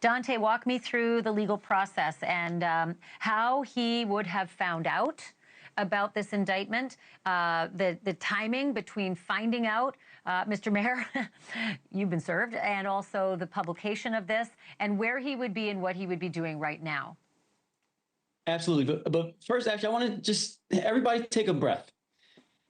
Donte, walk me through the legal process and how he would have found out about this indictment, the timing between finding out, Mr. Mayor, you've been served, and also the publication of this, and where he would be and what he would be doing right now. Absolutely. But first, actually, I want to just everybody take a breath.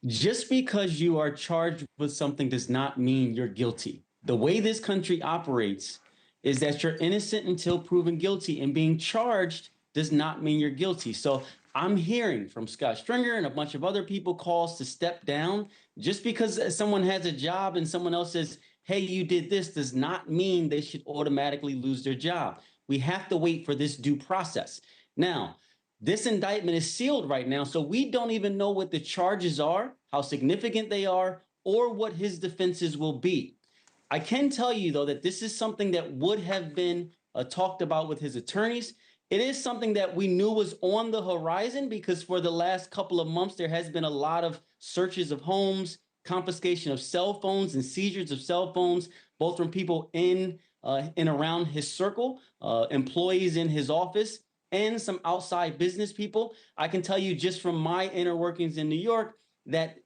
Just because you are charged with something does not mean you're guilty. The way this country operates is that you're innocent until proven guilty, and being charged does not mean you're guilty. So I'm hearing from Scott Stringer and a bunch of other people calls to step down. Just because someone has a job and someone else says, hey, you did this, does not mean they should automatically lose their job. We have to wait for this due process. Now, this indictment is sealed right now, so we don't even know what the charges are, how significant they are, or what his defenses will be. I can tell you, though, that this is something that would have been talked about with his attorneys. It is something that we knew was on the horizon because for the last couple of months, there has been a lot of searches of homes, confiscation of cell phones and seizures of cell phones, both from people in and around his circle, employees in his office, and some outside business people. I can tell you just from my inner workings in New York that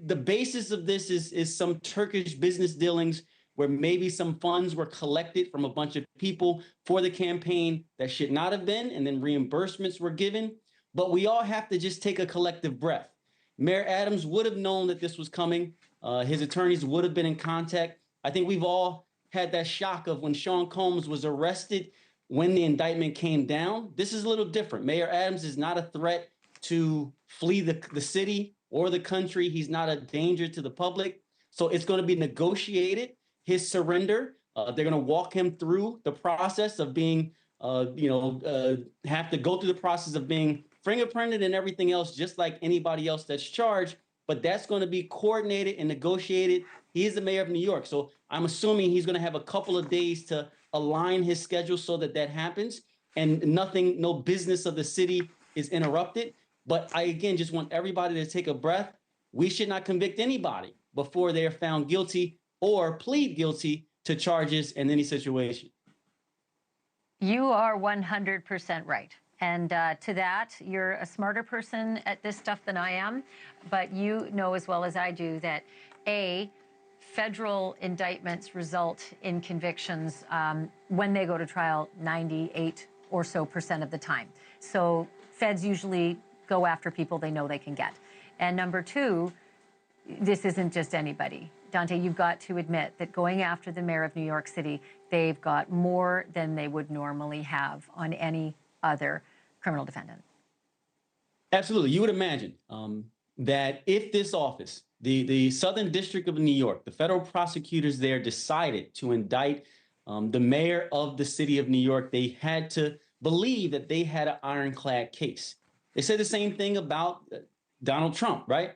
the basis of this is some Turkish business dealings where maybe some funds were collected from a bunch of people for the campaign that should not have been, and then reimbursements were given. But we all have to just take a collective breath. Mayor Adams would have known that this was coming. His attorneys would have been in contact. I think we've all had that shock of when Sean Combs was arrested when the indictment came down. This is a little different. Mayor Adams is not a threat to flee the city or the country. He's not a danger to the public. So it's going to be negotiated, his surrender. They're going to walk him through the process of being, have to go through the process of being fingerprinted and everything else, just like anybody else that's charged. But that's going to be coordinated and negotiated. He is the mayor of New York. So I'm assuming he's going to have a couple of days to align his schedule so that that happens and no business of the city is interrupted. But I, again, just want everybody to take a breath. We should not convict anybody before they are found guilty or plead guilty to charges in any situation. You are 100% right. And to that, you're a smarter person at this stuff than I am. But you know as well as I do that, federal indictments result in convictions when they go to trial 98% or so of the time. So feds usually go after people they know they can get. And number two, this isn't just anybody. Donte, you've got to admit that going after the mayor of New York City, they've got more than they would normally have on any other criminal defendant. Absolutely. You would imagine that if this office, the Southern District of New York, the federal prosecutors there decided to indict the mayor of the city of New York, they had to believe that they had an ironclad case. They said the same thing about Donald Trump, right?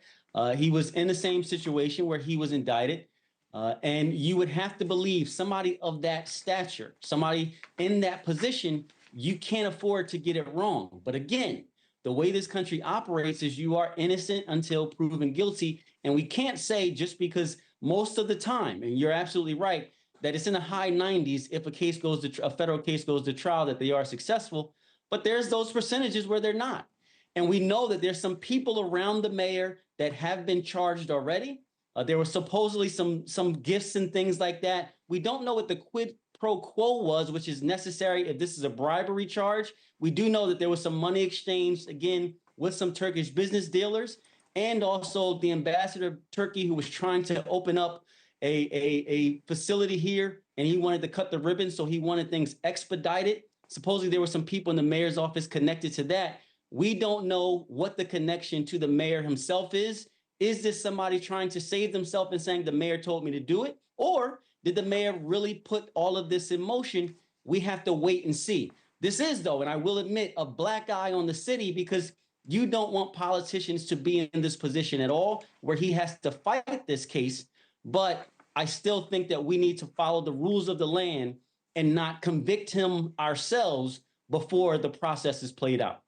He was in the same situation where he was indicted. And you would have to believe somebody of that stature, somebody in that position, you can't afford to get it wrong. But again, the way this country operates is you are innocent until proven guilty. And we can't say just because most of the time, and you're absolutely right, that it's in the high 90s if a federal case goes to trial that they are successful. But there's those percentages where they're not. And we know that there's some people around the mayor that have been charged already. There were supposedly some gifts and things like that. We don't know what the quid pro quo was, which is necessary if this is a bribery charge. We do know that there was some money exchanged, again, with some Turkish business dealers, and also the ambassador of Turkey who was trying to open up a facility here, and he wanted to cut the ribbon, so he wanted things expedited. Supposedly there were some people in the mayor's office connected to that. We don't know what the connection to the mayor himself is. Is this somebody trying to save themselves and saying the mayor told me to do it? Or did the mayor really put all of this in motion? We have to wait and see. This is, though, and I will admit, a black eye on the city because you don't want politicians to be in this position at all where he has to fight this case. But I still think that we need to follow the rules of the land and not convict him ourselves before the process is played out.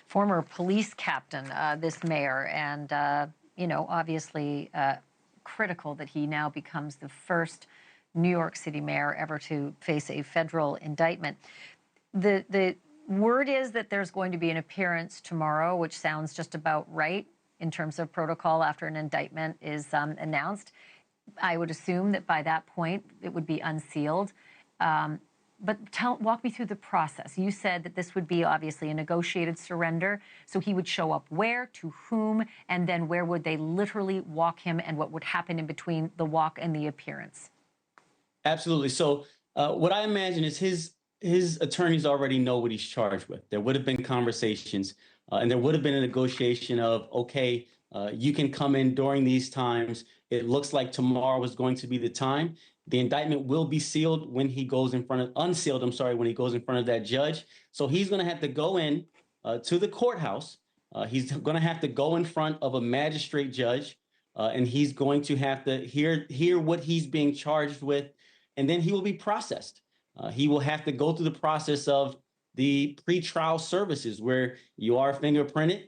Former police captain, this mayor, and, obviously critical that he now becomes the first New York City mayor ever to face a federal indictment. The word is that there's going to be an appearance tomorrow, which sounds just about right in terms of protocol after an indictment is announced. I would assume that by that point it would be unsealed. But walk me through the process. You said that this would be obviously a negotiated surrender. So he would show up where, to whom, and then where would they literally walk him, and what would happen in between the walk and the appearance? Absolutely. So what I imagine is his attorneys already know what he's charged with. There would have been conversations, and there would have been a negotiation of, okay, you can come in during these times. It looks like tomorrow is going to be the time. The indictment will be sealed when he goes in front of, unsealed, I'm sorry, when he goes in front of that judge. So he's going to have to go in to the courthouse. He's going to have to go in front of a magistrate judge, and he's going to have to hear what he's being charged with, and then he will be processed. He will have to go through the process of the pretrial services where you are fingerprinted,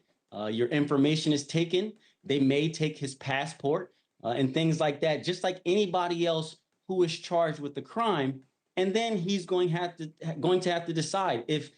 your information is taken. They may take his passport and things like that, just like anybody else who is charged with the crime. And then he's going to have to decide if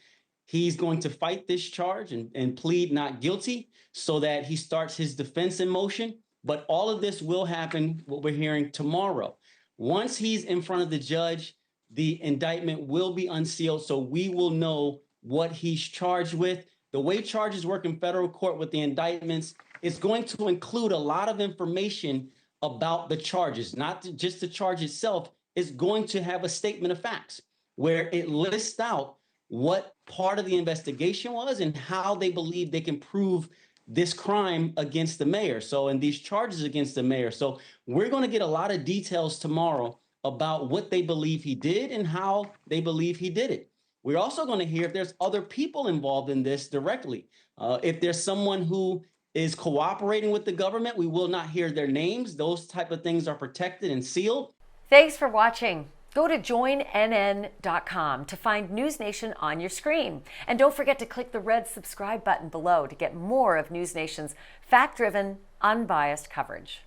he's going to fight this charge and plead not guilty so that he starts his defense in motion. But all of this will happen, what we're hearing, tomorrow. Once he's in front of the judge, the indictment will be unsealed, so we will know what he's charged with. The way charges work in federal court with the indictments is going to include a lot of information about the charges, not just the charge itself. Is going to have a statement of facts where it lists out what part of the investigation was and how they believe they can prove this crime against the mayor. So, and these charges against the mayor. So we're going to get a lot of details tomorrow about what they believe he did and how they believe he did it. We're also going to hear if there's other people involved in this directly. If there's someone who is cooperating with the government, we will not hear their names. Those type of things are protected and sealed. Thanks for watching. Go to joinnn.com to find NewsNation on your screen. And don't forget to click the red subscribe button below to get more of NewsNation's fact-driven, unbiased coverage.